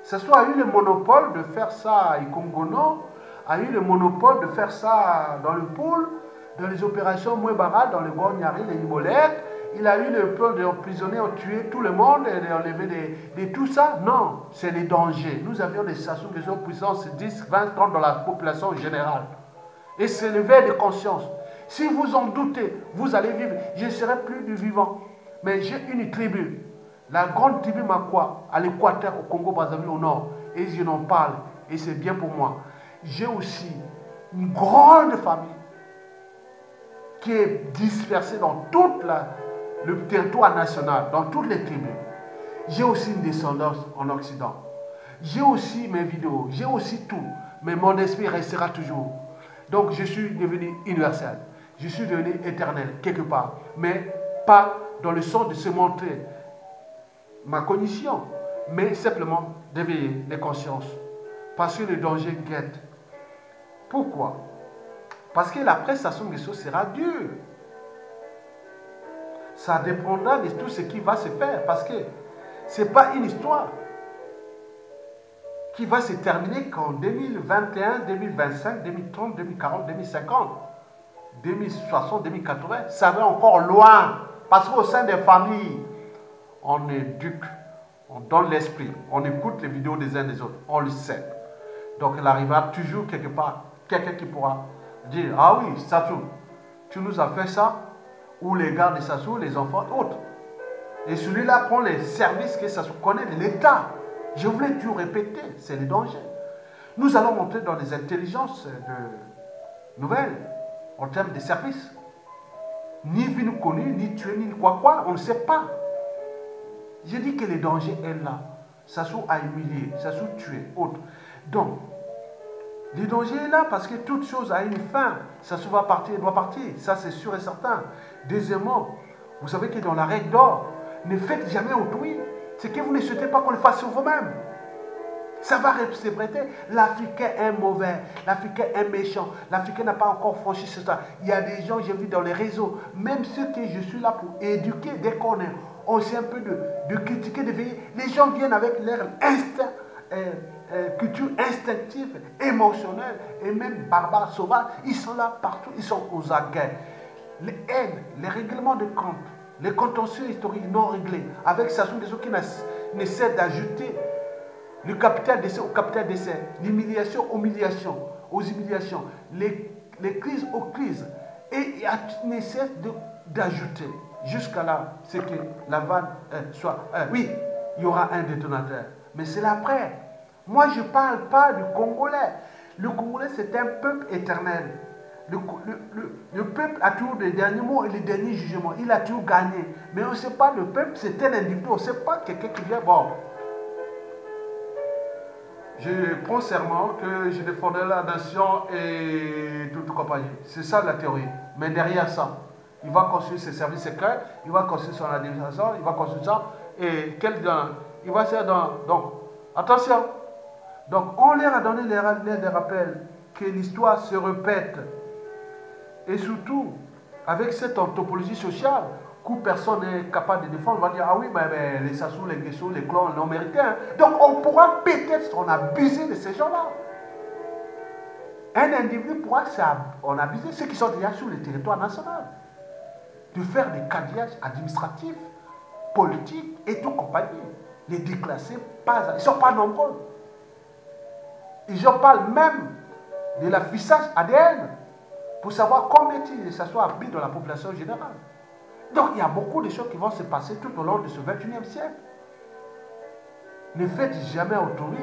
Sassou a eu le monopole de faire ça à Ikongono, a eu le monopole de faire ça dans le pôle, dans les opérations Mouébara, dans le Gornyari, les Imolek. Il a eu le plan d'emprisonner, de tuer tout le monde et d'enlever tout ça. Non, c'est les dangers. Nous avions des Sassou Nguesso puissance 10, 20 ans dans la population générale. Et c'est l'éveil de conscience. Si vous en doutez, vous allez vivre. Je ne serai plus du vivant. Mais j'ai une tribu, la grande tribu Makwa, à l'Équateur, au Congo-Brazzaville, au nord. Et je n'en parle. Et c'est bien pour moi. J'ai aussi une grande famille qui est dispersée dans toute le territoire national, dans toutes les tribus. J'ai aussi une descendance en Occident. J'ai aussi mes vidéos, j'ai aussi tout. Mais mon esprit restera toujours. Donc je suis devenu universel. Je suis devenu éternel, quelque part. Mais pas dans le sens de se montrer ma cognition, mais simplement d'éveiller les consciences. Parce que le danger guette. Pourquoi? Parce que la prestation de choses sera dure. Ça dépendra de tout ce qui va se faire. Parce que ce n'est pas une histoire qui va se terminer qu'en 2021, 2025, 2030, 2040, 2050, 2060, 2080. Ça va encore loin. Parce qu'au sein des familles, on éduque, on donne l'esprit, on écoute les vidéos des uns des autres, on le sait. Donc il arrivera toujours quelque part quelqu'un qui pourra dire, ah oui, Sassou, tu nous as fait ça, ou les gars de Sassou, les enfants, autres. Et celui-là prend les services que Sassou connaît de l'État. Je voulais toujours répéter, c'est le danger. Nous allons monter dans les intelligences nouvelles, en termes de services. Ni vu nous connu, ni tué, ni quoi, on ne sait pas. J'ai dit que le danger est là. Sassou a humilié, Sassou tué, autre. Donc, le danger est là parce que toute chose a une fin. Sassou va partir, doit partir. Ça, c'est sûr et certain. Deuxièmement, vous savez que dans la règle d'or, ne faites jamais autrui. C'est que vous ne souhaitez pas qu'on le fasse sur vous-même. Ça va se prêter. L'Africain est mauvais. L'Africain est méchant. L'Africain n'a pas encore franchi ce stade. Il y a des gens, j'ai vu dans les réseaux, même ceux que je suis là pour éduquer, dès qu'on est, on sait un peu de critiquer, de veiller. Les gens viennent avec leur instinct, culture instinctive, émotionnelle, et même barbare, sauvage. Ils sont là partout, ils sont aux aguets. Les haines, les règlements de compte, les contentieux historiques non réglés, avec Sassou Nguesso qui n'essaie d'ajouter le capital d'essai au capital d'essai, l'humiliation aux humiliations, les crises aux crises, et il n'essaie d'ajouter jusqu'à là, c'est que la vanne soit... oui, il y aura un détonateur, mais c'est l'après. Moi, je ne parle pas du Congolais. Le Congolais, c'est un peuple éternel. Le peuple a toujours les derniers mots et les derniers jugements. Il a toujours gagné. Mais on ne sait pas, le peuple, c'est un individu. On ne sait pas quelqu'un qui vient... Bon, je prends serment que je défendrai la nation et toute compagnie. C'est ça la théorie. Mais derrière ça, il va construire ses services secrets, il va construire son administration, il va construire ça. Et il va faire dans... Donc, attention. Donc, on leur a donné des rappels que l'histoire se répète. Et surtout, avec cette anthropologie sociale, que personne n'est capable de défendre, on va dire, ah oui, mais les Sassou, les Nguesso, les clans l'ont mérité. Hein. Donc, on pourra peut-être en abuser de ces gens-là. Un individu pourra en abuser, ceux qui sont déjà sur le territoire national. De faire des cadillages administratifs, politiques et tout compagnie. Les déclasser, ils ne sont pas nombreux. Ils en parlent même de l'affichage ADN pour savoir combien de Sassou habitent dans la population générale. Donc il y a beaucoup de choses qui vont se passer tout au long de ce 21e siècle. Ne faites jamais autrui.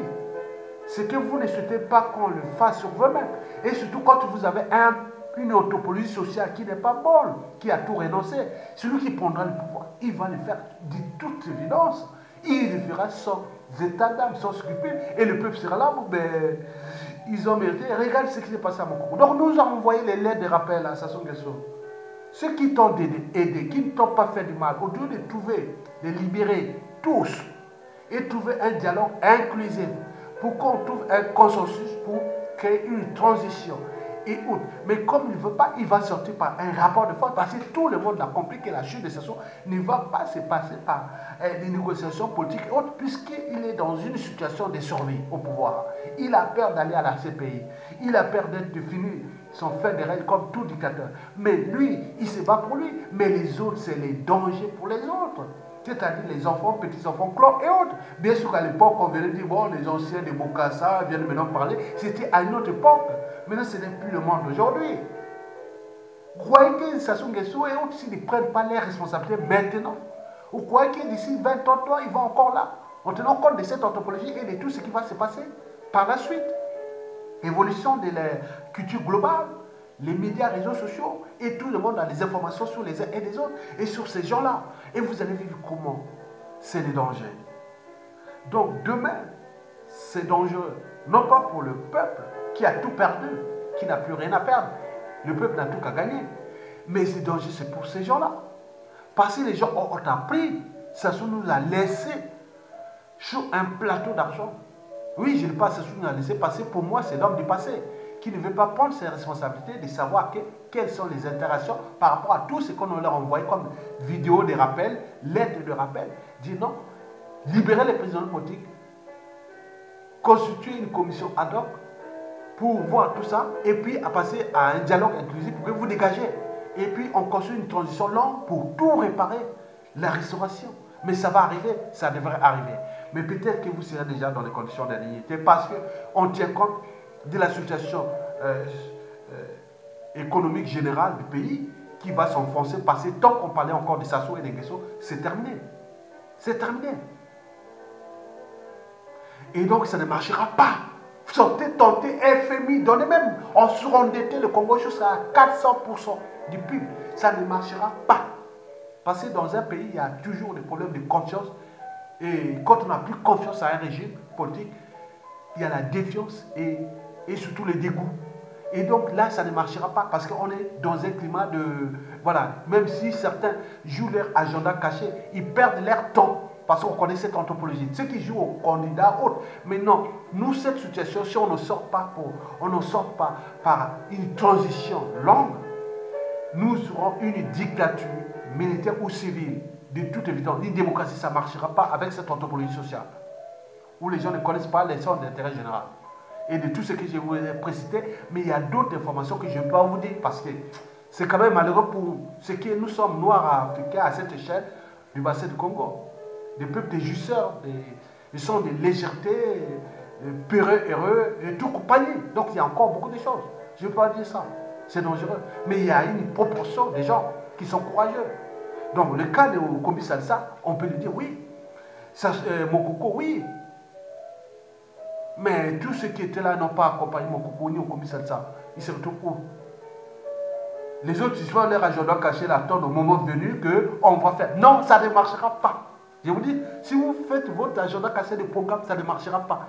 Ce que vous ne souhaitez pas qu'on le fasse sur vous-même. Et surtout quand vous avez une anthropologie sociale qui n'est pas bonne, qui a tout renoncé, celui qui prendra le pouvoir, il va le faire de toute évidence. Il le fera sans état d'âme, sans scrupule, et le peuple sera là, ben, ils ont mérité. Regarde ce qui s'est passé à Mokoko. Donc nous avons envoyé les lettres de rappel à Sassou Nguesso. Ceux qui t'ont aidé, qui ne t'ont pas fait du mal, au lieu de trouver, de libérer tous, et trouver un dialogue inclusif, pour qu'on trouve un consensus pour créer une transition et autres. Mais comme il ne veut pas, il va sortir par un rapport de force parce que tout le monde a compris que la chute de Sassou ne va pas se passer par des négociations politiques et autres puisqu'il est dans une situation de survie au pouvoir. Il a peur d'aller à la CPI. Il a peur d'être fini son fin de règne comme tout dictateur. Mais lui, il se bat pour lui. Mais les autres, c'est les dangers pour les autres. C'est-à-dire les enfants, petits-enfants, clans et autres. Bien sûr qu'à l'époque, on venait dire, bon, les anciens de Bokassa viennent maintenant parler. C'était à une autre époque. Maintenant, ce n'est plus le monde d'aujourd'hui. Vous croyez que Sassou Nguesso et autres, s'ils ne prennent pas les responsabilités maintenant, vous croyez que d'ici 20 ans, ils vont encore là, en tenant compte de cette anthropologie et de tout ce qui va se passer par la suite. Évolution de la culture globale, les médias, réseaux sociaux, et tout le monde a les informations sur les uns et les autres, et sur ces gens-là. Et vous allez vivre comment? C'est le danger. Donc demain, c'est dangereux. Non pas pour le peuple qui a tout perdu, qui n'a plus rien à perdre. Le peuple n'a tout qu'à gagner. Mais c'est dangereux, c'est pour ces gens-là. Parce que les gens ont appris, ça nous a laissé sur un plateau d'argent. Oui, je ne pas Sassou nous a laissé passer. Pour moi, c'est l'homme du passé qui ne veut pas prendre ses responsabilités, de savoir quelles sont les interactions par rapport à tout ce qu'on leur envoyé comme vidéo de rappel, lettres de rappel. Dit non, libérer les prisonniers politiques, constituer une commission ad hoc pour voir tout ça et puis à passer à un dialogue inclusif pour que vous dégagez. Et puis on construit une transition longue pour tout réparer, la restauration. Mais ça va arriver, ça devrait arriver. Mais peut-être que vous serez déjà dans les conditions d'indignité parce qu'on tient compte de la situation économique générale du pays qui va s'enfoncer parce que tant qu'on parlait encore de Sassou et de Nguesso, c'est terminé. C'est terminé. Et donc ça ne marchera pas. Sortez, tentez, FMI, donnez même, en surendetté le Congo jusqu'à 400% du PIB. Ça ne marchera pas. Parce que dans un pays, il y a toujours des problèmes de confiance. Et quand on n'a plus confiance à un régime politique, il y a la défiance et surtout le dégoût. Et donc là, ça ne marchera pas parce qu'on est dans un climat de... Voilà, même si certains jouent leur agenda caché, ils perdent leur temps parce qu'on connaît cette anthropologie. Ceux qui jouent aux candidats autres. Mais non, nous, cette situation, si on ne sort pas par une transition longue, nous serons une dictature militaire ou civile, de toute évidence. Une démocratie, ça ne marchera pas avec cette anthropologie sociale, où les gens ne connaissent pas les sortes d'intérêt général. Et de tout ce que je vous ai précité, mais il y a d'autres informations que je ne peux pas vous dire, parce que c'est quand même malheureux pour ce que nous sommes noirs africains à cette échelle du bassin du Congo. Des peuples des justeurs, ils sont des légèretés, peureux, heureux, et tout compagnie. Donc il y a encore beaucoup de choses. Je ne peux pas dire ça. C'est dangereux. Mais il y a une proportion des gens qui sont courageux. Donc le cas de Kombi Salsa, on peut lui dire oui. Mokoko, oui. Mais tous ceux qui étaient là n'ont pas accompagné Mokoko ni Kombi Salsa. Ils se retrouvent où? Les autres, ils sont leur agenda caché, l'attendre au moment venu qu'on va faire. Non, ça ne marchera pas. Je vous dis, si vous faites votre agenda caché de programme, ça ne marchera pas.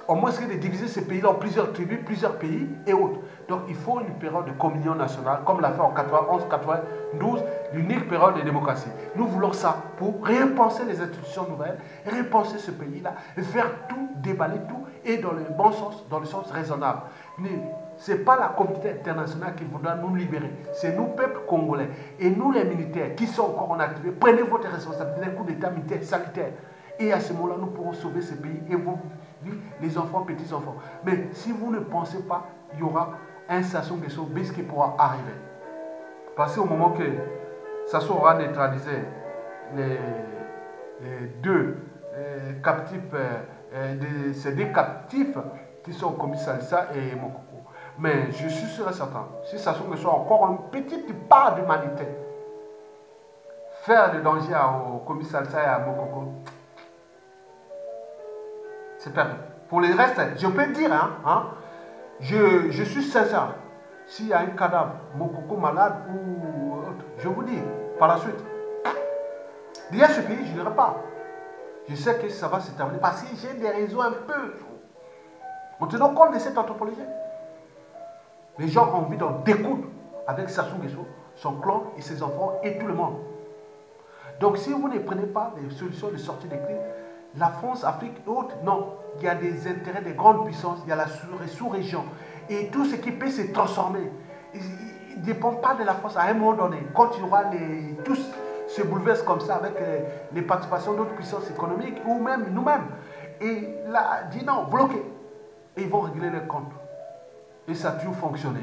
Au moins, c'est de diviser ces pays-là en plusieurs tribus, plusieurs pays et autres. Donc, il faut une période de communion nationale, comme l'a fait en 91, 92, l'unique période de démocratie. Nous voulons ça pour repenser les institutions nouvelles, repenser ce pays-là, faire tout, déballer tout, et dans le bon sens, dans le sens raisonnable. Ce n'est pas la communauté internationale qui voudra nous libérer, c'est nous, peuple congolais, et nous, les militaires, qui sont encore en activité. Prenez votre responsabilité d'un coup d'État militaire sanitaire. Et à ce moment-là, nous pourrons sauver ce pays et vos vies, les enfants, petits-enfants. Mais si vous ne pensez pas, il y aura un Sassou Nguesso bis qui pourra arriver. Parce qu'au moment que Sassou aura neutralisé les deux captifs, ces deux captifs qui sont commis Salsa et Mokoko. Mais je suis sûr et certain, si Sassou Nguesso a encore une petite part d'humanité, faire le danger au commis Salsa et à Mokoko, c'est perdu. Pour les restes, je peux dire, je suis sincère. S'il y a un cadavre, Mokoko malade ou autre, je vous dis, par la suite, déjà ce pays, je ne dirai pas. Je sais que ça va se terminer parce que j'ai des raisons un peu. En tenant compte de cette anthropologie. Les gens ont envie d'en découdre avec Sassou Nguesso, son clan et ses enfants et tout le monde. Donc si vous ne prenez pas des solutions de sortie de crise, la France, Afrique et autres. Non, il y a des intérêts des grandes puissances, il y a la sous-région. Et tout ce qui peut se transformer, il ne dépend pas de la France à un moment donné. Quand il y aura tous se bouleversent comme ça avec les participations d'autres puissances économiques ou même nous-mêmes. Et là, dit non, bloqué. Et ils vont régler les comptes. Et ça a toujours fonctionné.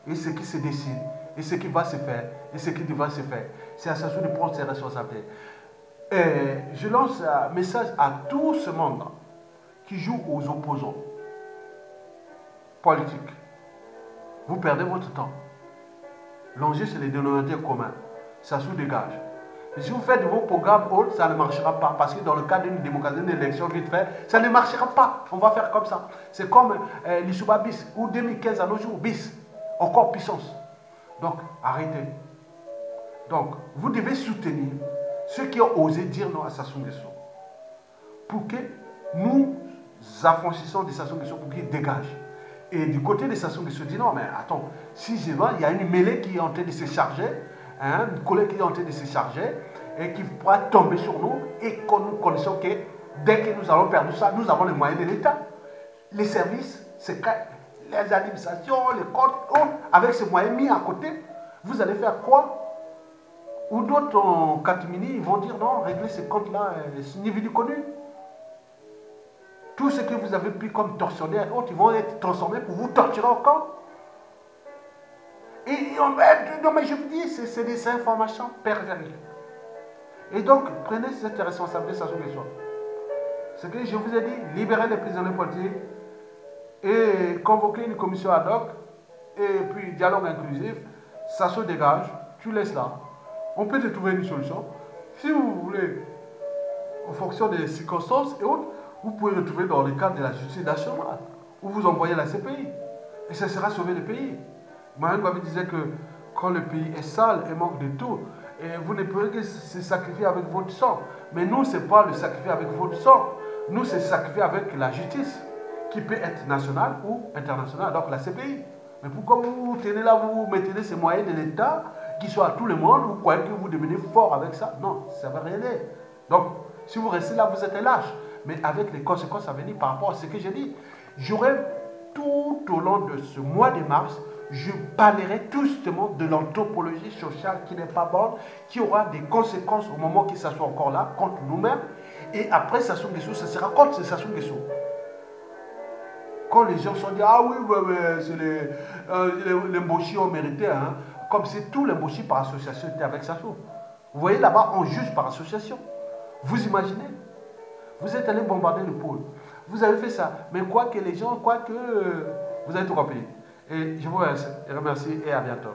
Et ce qui se décide, et ce qui va se faire, et ce qui devra se faire, c'est à Sassou de prendre ses responsabilités. Et je lance un message à tout ce monde qui joue aux opposants politiques. Vous perdez votre temps. L'enjeu, c'est les dénominateurs communs. Sassou dégage. Et si vous faites vos programmes autres, ça ne marchera pas. Parce que dans le cadre d'une démocratie, d'une élection vite fait, ça ne marchera pas. On va faire comme ça. C'est comme l'Issouba bis, ou 2015 à nos jours, bis. Encore puissance. Donc, arrêtez. Donc, vous devez soutenir ceux qui ont osé dire non à Sassou Nguesso. Pour que nous affranchissons de Sassou Nguesso pour qu'il dégage. Et du côté de Sassou Nguesso, dit non, mais attends, si je vois, il y a une mêlée qui est en train de se charger, une collègue qui est en train de se charger, et qui pourra tomber sur nous, et que nous connaissons que dès que nous allons perdre ça, nous avons les moyens de l'État. Les services secrets, les administrations, les comptes, avec ces moyens mis à côté, vous allez faire quoi? Ou d'autres en catimini, ils vont dire non, régler ces comptes-là, c'est ni vu ni connu. Tout ce que vous avez pris comme tortionnaire, ils vont être transformés pour vous torturer encore. Non, mais je vous dis, c'est des informations perverses. Et donc, prenez cette responsabilité, Sassou Nguesso. Ce que je vous ai dit, libérez les prisonniers politiques et convoquer une commission ad hoc et puis dialogue inclusif. Sassou dégage, tu laisses là. On peut te trouver une solution. Si vous voulez, en fonction des circonstances et autres, vous pouvez retrouver dans le cadre de la justice nationale, où vous envoyez la CPI. Et ça sera sauver le pays. Marine Babi disait que quand le pays est sale et manque de tout, et vous ne pouvez que se sacrifier avec votre sang. Mais nous, ce n'est pas le sacrifier avec votre sang. Nous, c'est sacrifier avec la justice, qui peut être nationale ou internationale, donc la CPI. Mais pourquoi vous tenez là, vous mettez ces moyens de l'État qui sont à tout le monde, vous croyez que vous devenez fort avec ça? Non, ça ne va rien aider. Donc, si vous restez là, vous êtes lâche. Mais avec les conséquences à venir par rapport à ce que j'ai dit, j'aurai tout au long de ce mois de mars, je parlerai tout justement de l'anthropologie sociale qui n'est pas bonne, qui aura des conséquences au moment qu'il s'assoit encore là, contre nous-mêmes. Et après Sassou Nguesso, ça sera contre Sassou Nguesso. Quand les gens sont dit, ah oui, c'est les Mboshi ont mérité, hein, comme si tous les Mboshi par association étaient avec Sassou. Vous voyez là-bas, on juge par association. Vous imaginez? Vous êtes allé bombarder le pôle. Vous avez fait ça. Mais quoi que les gens, quoi que vous avez tout compris. Et je vous remercie et à bientôt.